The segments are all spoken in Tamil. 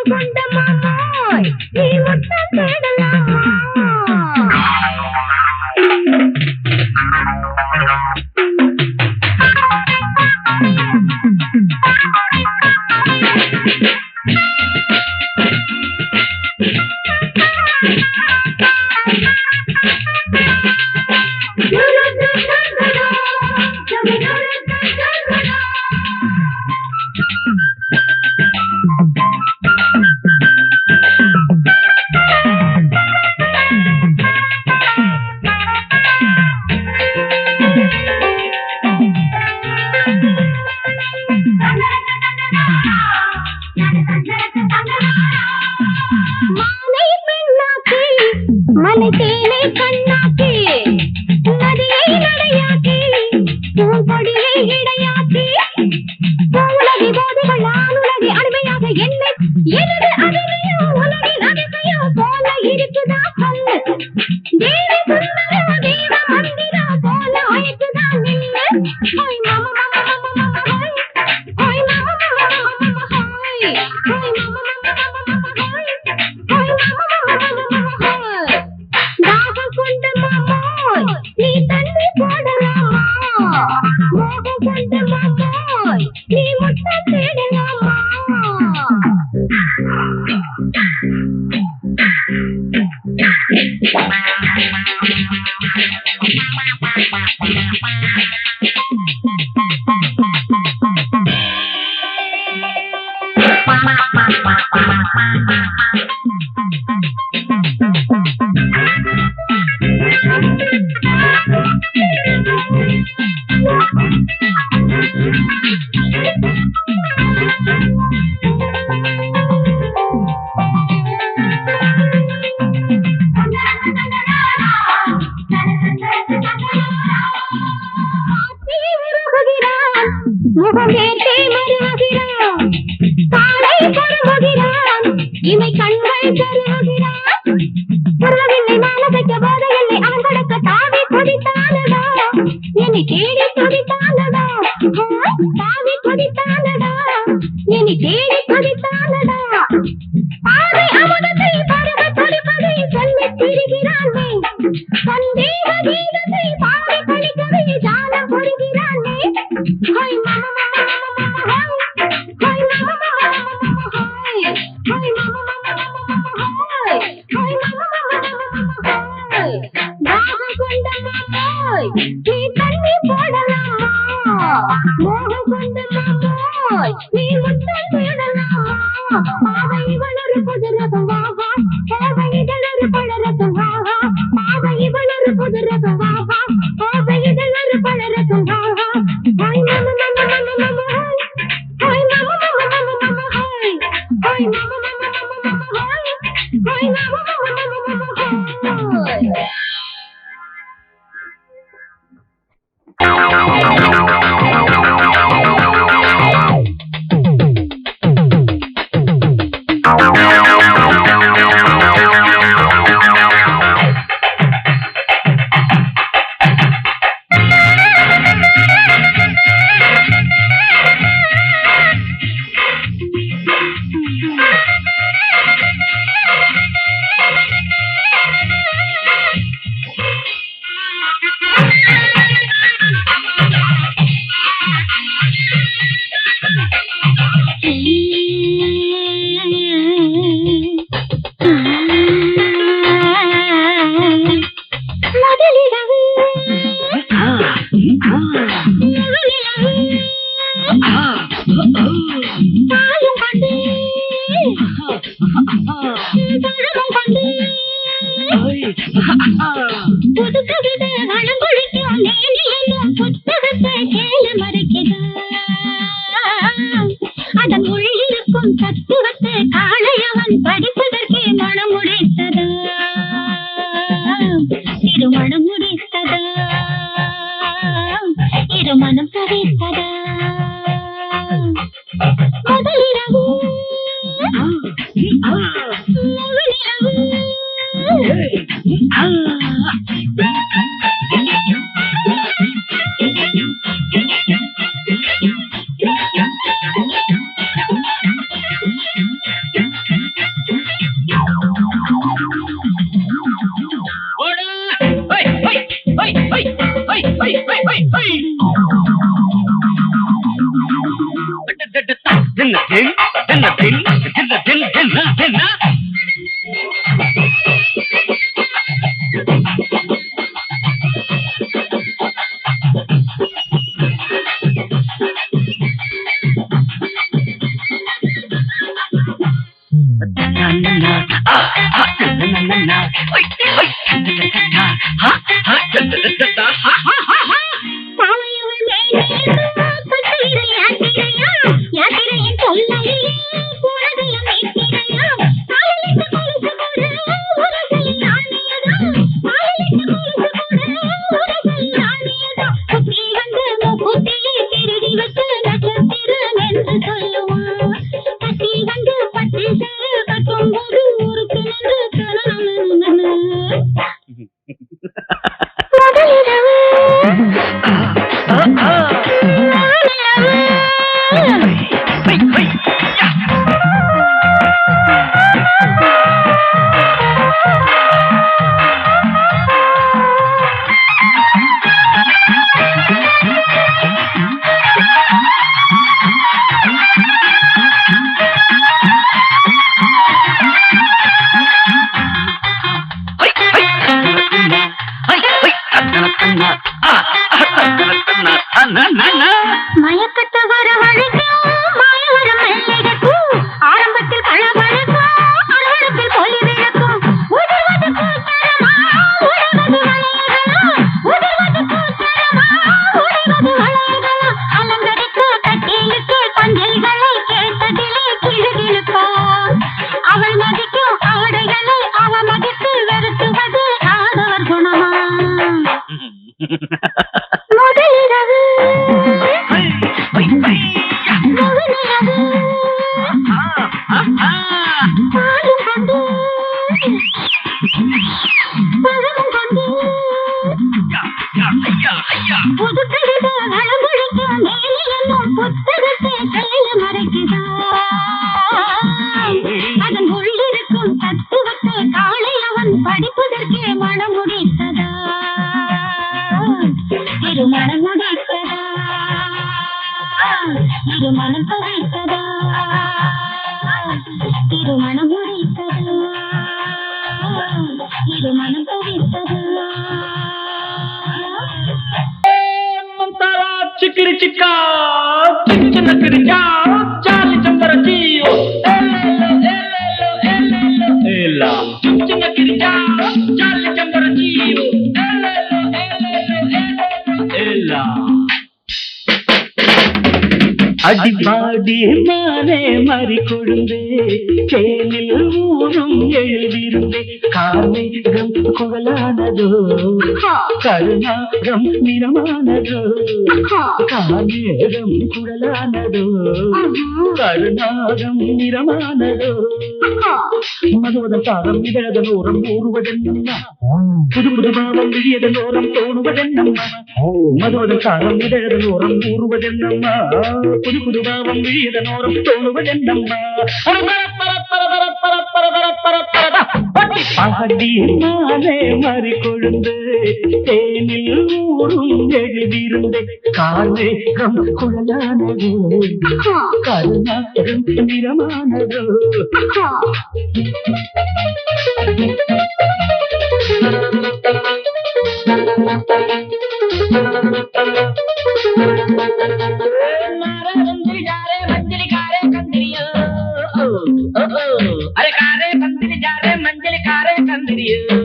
கொண்ட மாமாய் நீ முத்தம் தேடலாமா மலை தேனை கண்ணாக்கி நதியை நடையாக்கி பூங்கொடியை இடையாக்கி உலகி போதுகள் ஆணுலகி அடிமையாக என்னை எனது அடிமையோ உலகின் அதிசயோ போல இருக்குதா சொல்லு தேவி சுந்தர தேவ மந்திரா போல ஆயிட்டுதா நில்லு ஹோய் மாமா மாமா மாமா மாமா ஹோய் மாமா மாமா மாமா மாமா ஹோய் ஹோய் மாமா மாமா மாமா மாமா ஹோய் ஹோய் மாமா மாமா மாமா ஹோய் தாகம் கொண்ட மாமாய் நீ தண்ணி போடலாமா மோகம் கொண்ட மாமாய் நீ முத்தம் தேடலாமா முகமேட்டே மருகிறான் காலை பருகுகிறான் இமை கண்கள் கருகுகிறான் உறவில்லை மானதைக்க போதையில்லை அவன் கடக்க தாவி கொதித்தானடா என்னை தேடி கொதித்தானடா தாவி கொதித்தானடா என்னை தேடி கொதித்தானடா பாதை அமுதத்தை பருக துடிப்பதை சொல்லித் திரிகிறானே சந்தேக கீதத்தை பாடி கழிக்கவே ஜாலம் புரிகிறானே ஹோய் மாமா மாமா மாமா ஹோய் மாமா மாமா மாமா ஹோய் ஹோய் மாமா மாமா மாமா ஹோய் ஹோய் மாமா மாமா மாமா ஹோய் தாகம் கொண்ட மாமாய் நீ தண்ணி போடலாமா மோகம் கொண்ட மாமாய் நீ முத்தம் தேடலாமா பாவை வளரு புதுரகம் வாவா பாவை இதழரு பளரகம் வாவா பாவை வளரு புதுரகம் வாவா பாவை இதழரு பளரகம் வாவா ஹோய் மாமா மாமா மாமா மாமா ஹோய் மாமா மாமா மாமா மாமா ஹோய் ஹோய் மாமா மாமா மாமா மாமா ஹோய் ஹோய் மாமா மாமா மாமா மாமா ஹோய் மயக்கத்த வர வழிக்கும் மாயவரம் மெல்லிடக்கும் ஆரம்பத்தில் பழபழக்கும் அறுவடத்தில் பொலி விளக்கும் உதிர்வது கூத்தரமா உடைவது வளையலாம் உதிர்வது கூத்தரமா உடைவது வளையலாம் அலங்கரிக்க கட்டிலுக்கு பஞ்சல்களை கேட்டதிலே கிழுகிழுப்பா அவள் மதிக்கும் ஆடைகளை அவ மதித்து வெறுத்துவது ஆதவர் குணமா முதலிரவு அதன் உள்ளிருக்கும் தத்துவத்தை காலை அவன் படிப்பதற்கே மனம் முடித்ததா திருமணம் முடித்ததா திருமணம் பறித்ததா திருமணம் முடித்ததா திருமணம் பறித்ததா चिकरी चिक्का चिकन किरिया चाली चंबर जीओ एला चिकन किरिया चाली चंबर जीओ एला அடிபாடி மானே மறி கொழுந்தே சேனில் ஊரும் எழுதிருந்தே கார்மேகம் குழலானதோ கருணாகம் நிறமானதோ கார்மேகம் குழலானதோ கருணாகம் நிறமானதோ மதுவதன் தாரம் இதழதன் ஓரம் ஊறுவதென்ன புது புது பாவம் விழியதன் ஓரம் தோணுவதென்னம்மா மதுவதன் தாரம் இதழதன் ஓரம் ஊறுவதென்னம்மா புது புது பாவம் விழியதன் ஓரம் தோணுவதென்னம்மா பாடி மானே மறி கொழுந்து தேனில் ஊரும் எழுதிருந்தே கார்மேகம் குழலானதோ கருணாகம் நிறமானதோ अरे कारे कंदिरी जा रे मंजिल कारे कंदिरियो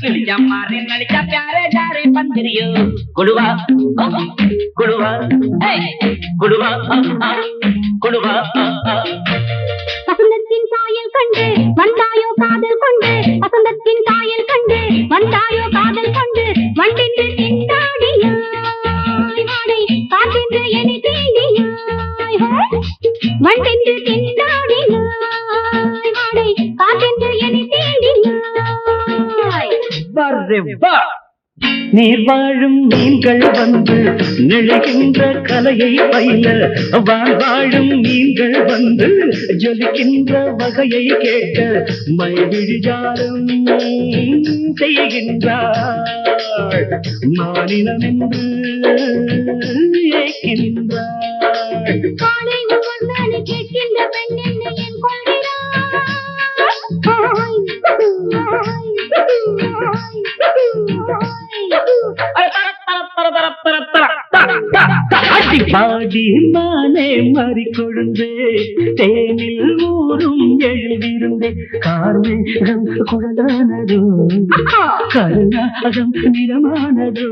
किलिया मारे नलिका प्यारे जा रे पंदिरियो कुड़वा कुड़वा कुड़वा कुड़वा வசந்தத்தின் சாயல் கண்டு வந்தாயோ காதல் கொண்டு வசந்தத்தின் சாயல் கண்டு வந்தாயோ காதல் கொண்டு வண்டென்று திண்டாடியாய் வாடை காற்றென்று என்னை தீண்டியாய் வண்டென்று திண்டாடியாய் வாடை காற்றென்று என்னை தீண்டியாய் நீர் வாழும் மீன்கள் வந்து நெழுகின்ற கலையை பயில வாழும் மீன்கள் வந்து ஜொலிக்கின்ற வகையை கேட்க மைவிழிஜாலம் செய்கின்றாள் மாநிலம் என்று ஏற்கின்றாள் காலை ஒவ்வொரு கேட்கின்ற பெண் என்ன என் பாடி மானே மாறி கொழுந்தே தேனில் ஊரும் எழுதிருந்தே கார்மேகம் குழலானதோ கருணாகம் நிறமானதோ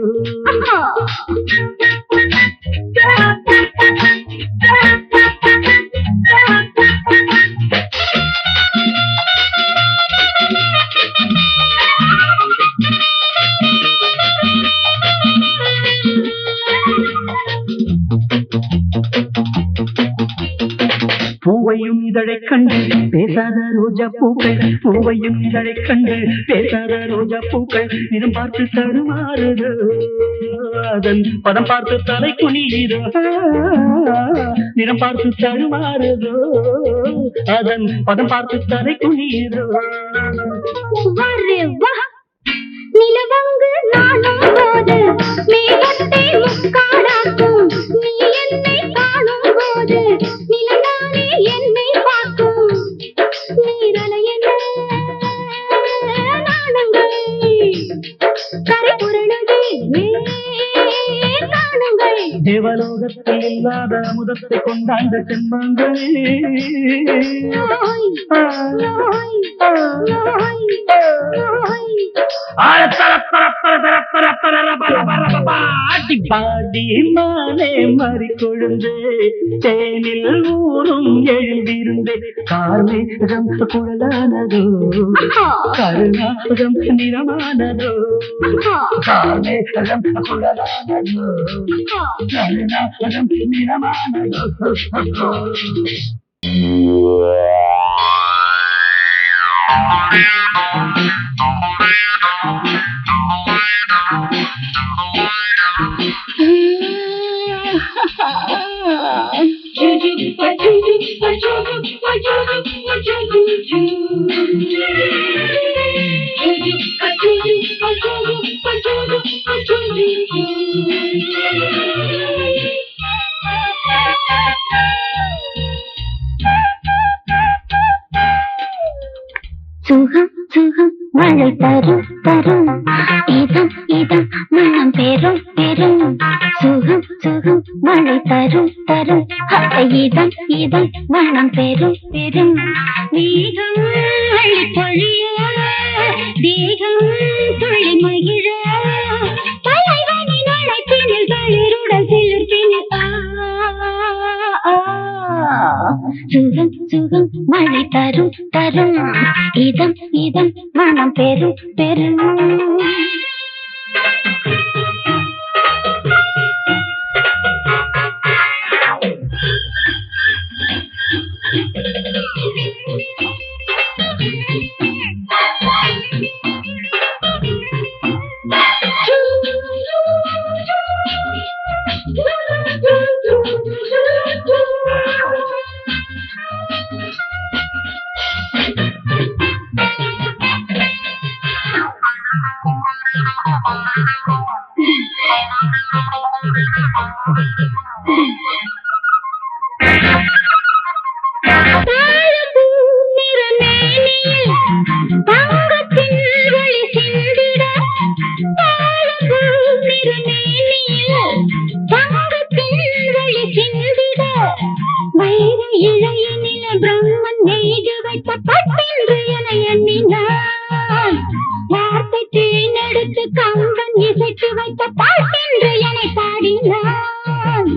பூவையும் இதழைக் கண்டு பேசாத ரோஜா பூக்கள் பூவையும் இதழைக் கண்டு பேசாத ரோஜா பூக்கள் நிறம் பார்த்து தடுமாறுதோ அதன் பதம் பார்த்து தலை குனிதோ நிறம் பார்த்து தடுமாறுதோ அதன் பதம் பார்த்து தலை குனிதோ நிலவங்கு நானும் போது மேகத்தை முக்காடாக்கும் நீ என்னை காணும் போது நிலந்தானே என்னை பார்க்கும் நீரலை என்ன நாணங்கள் கரை புரளுதே நாணங்கள் தேவலோகத்தில் இல்லாத அமுதத்தை கொண்டாண்ட செம்மாங்களே பாடி மானே மாறி கொழுந்தே தேனில் ஊரும் எழுதிருந்தே கார்மேகம் குழலானதோ கருணாகம் நிறமானதோ கார்மேகம் குழலானதோ கருணாகம் நிறமானதோ சுகம் சுகம் மழை தரும் தரும் இதம் இதம் மனம் பெரும் பெரும் சுகம் சுகம் மழை தரும் தரும் இதம் இதம் மனம் பெரும் பெரும் மேகம் அள்ளி பொழிய தேகம் துள்ளி மகிழ தலைவனின் அழைப்பினில் தளிருடல் சிலிர்ப்பினில் சுகம் சுகம் மழை தரும் தரும் இதம் இதம் மனம் பெரும் பெரும் பிரம்மன் நெய்து வைத்த பட்டென்று என எண்ணினான் வார்த்தை தேனெடுத்து கம்பன் இசைத்து வைத்த பாட்டென்று என பாடினான்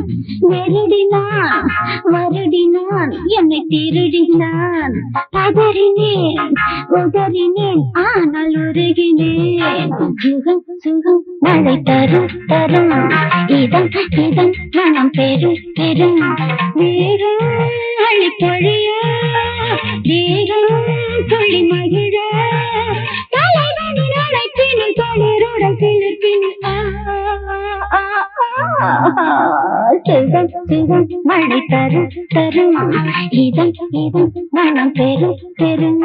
வருடினான் வருடினான் என்னை திருடினான் பதறினேன் உதறினேன் ஆனால் உருகினேன் சுகம் சுகம் மழை தரும் தரும் இதம் இதம் மனம் பெரும் பெரும் வேகம் அள்ளி பொழிய தேகம் துள்ளி மகிழ தலைவனின் அழைப்பினில் தளிருடன் சிலிர்ப்பினில் சுகம் சுகம் மழை தரும் தரும் இதம் இதம் மனம் பெரும் பெரும்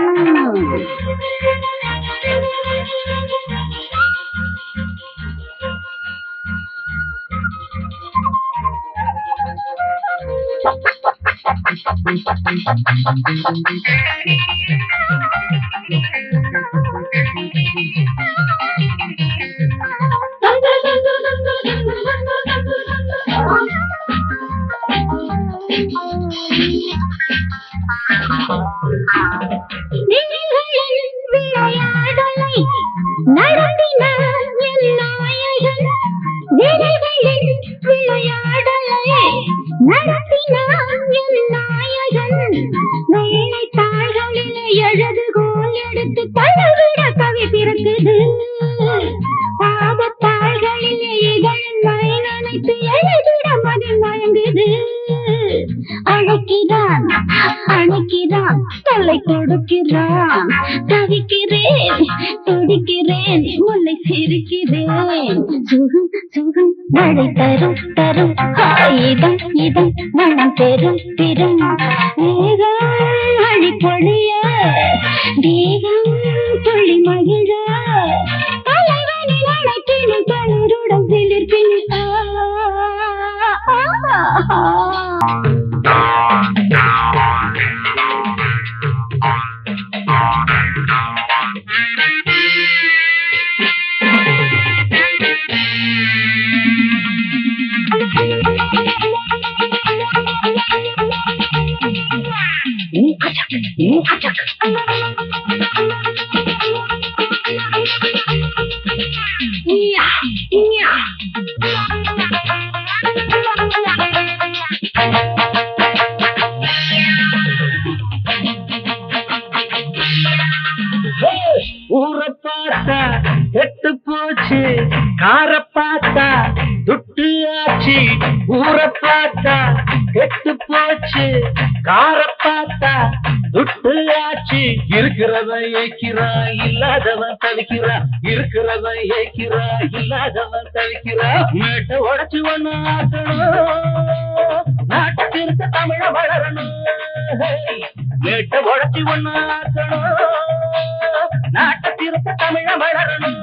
விளையாடலை நடத்தினார் என் நாயகன். விளைகளின் விளையாடலை நடத்தினார் என் நாயகன். வேலைத்தாள்களிலே எழுதுகோல் எடுத்து தழுவிட கவி பிறக்குது. பாகத்தாள்களிலே இதழின் மை நனைத்து எழுதிட மதில் மயங்குது. அழைக்கிறான் அணைக்கிறான் தொல்லை கொடுக்கிறான். தவிக்கிறேன் துடிக்கிறேன் முல்லை சிரிக்கிறேன். சுகம் சுகம் மழை தரும் தரும் இதம் இதம் மனம் பெரும் பெரும். வேகம் அழி பொழிய தேகம் துள்ளி மகிழ தலைவனின் அணைப்பினில் தளருடன் சிலிர்ப்பினில் ஊரை பார்த்தா கெட்டு போச்சு, காரை பார்த்தா துட்டு ஆச்சு. ஊரை பார்த்தா கெட்டு போச்சு, காரை பார்த்தா துட்டு ஆச்சு. இருக்கிறவன் ஏக்கிறான், இல்லாதவன் தவிக்கிறான். இருக்கிறவன் ஏக்கிறான், இல்லாதவன் தவிக்கிறான். மேட்டை உடைச்சு ஒண்ணு ஆக்கணும், நாட்டுக்கு தமிழ வளரணும். மேட்டை உடைச்சு ஒண்ணு ஆக்கணும், நாட்டுக்கு தமிழ வளரணும்.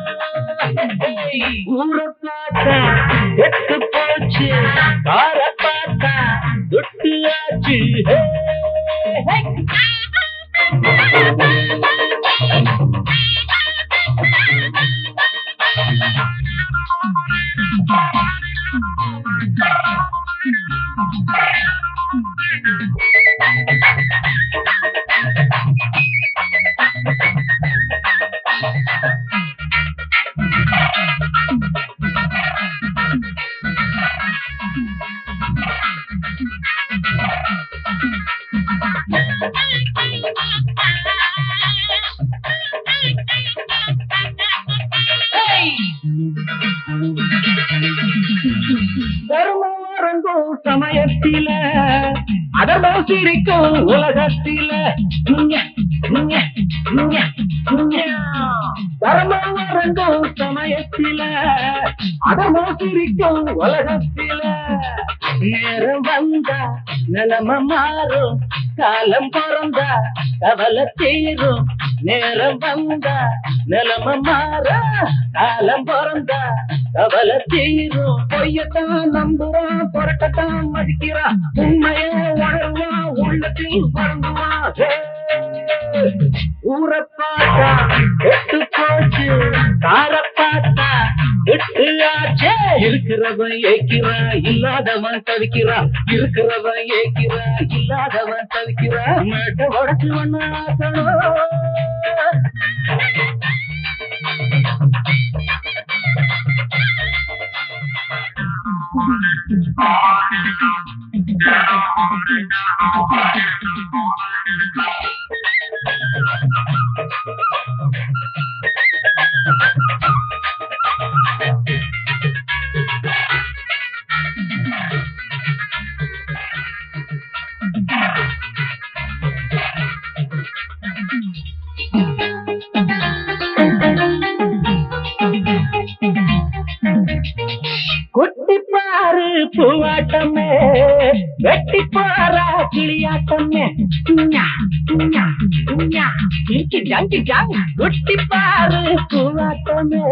ஊரை பார்த்தா கெட்டு போச்சு, காரை பார்த்தா துட்டு ஆச்சு. தர்மம் சமயத்தில அதர்மம் சிரிக்கும் உலகத்தில. தர்மம் அரங்கும் சமயத்தில அதர்மம் சிரிக்கும் உலகத்தில. நேரம் வந்தா நிலம மாறும், காலம் பிறந்தா கவலை தீரும். நேரம் வந்தா நிலம மாற, காலம் பிறந்தா கவலை தீரும். பொய்யத்தான் நம்புறான், புரட்டத்தான் மதிக்கிறான். உண்மைய உணர்வான், உள்ளத்தில் பறந்துவான். ஊரை பார்த்தா கெட்டு போச்சு, காரை பார்த்தா எட்டு ஆச்சே. இருக்கிறவன் ஏக்கிறான், இல்லாதவன் தவிக்கிறான். இருக்கிறவன் ஏக்கிறான், இல்லாதவன் தவிக்கிறான். மேட்டை உடைச்சு ஒண்ணு ஆக்கணும். குட்டிப்பாரு பூவாட்டமே, வெட்டிப்பாரா கிளியாட்டமே. குட்டிப்பாரு பூவாட்டமே,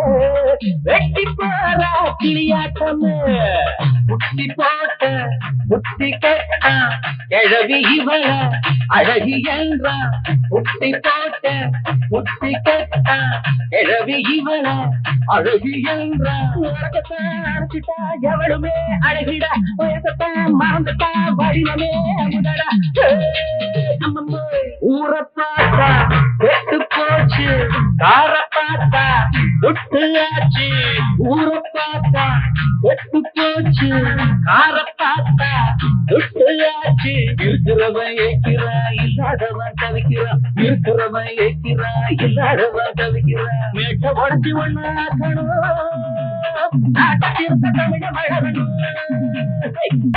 வெட்டிப்பாரா கிளியாட்டமே. குட்டி போட்ட புத்தி கட்டா கிழவி இவள அழகி என்றா முட்டி போட்ட முட்டி கட்ட கிழவி இவள அழகி என்றா அழைச்சிட்டா எவளுமே அழகிடா வயசத்தான் மறந்துட்டா வடிவமே அமுதடா ஊரை பார்த்தா வெட்டு போச்சு கார பார்த்தா ஒட்டு ஆச்சு ஊரை பார்த்தா வெட்டு போச்சு கார பார்த்தா ஒட்டு ஆச்சு இருக்கிறவன் ஏக்கிறா இல்லாதவன் தவிக்கிறான் இருக்கிறவன் ஏக்கிறா இல்லாதவன் தவிக்கிறான் மேட்ட உடச்சி ஒண்ணாக்கணும் நாட்டத்திற்கு தமிழ மழை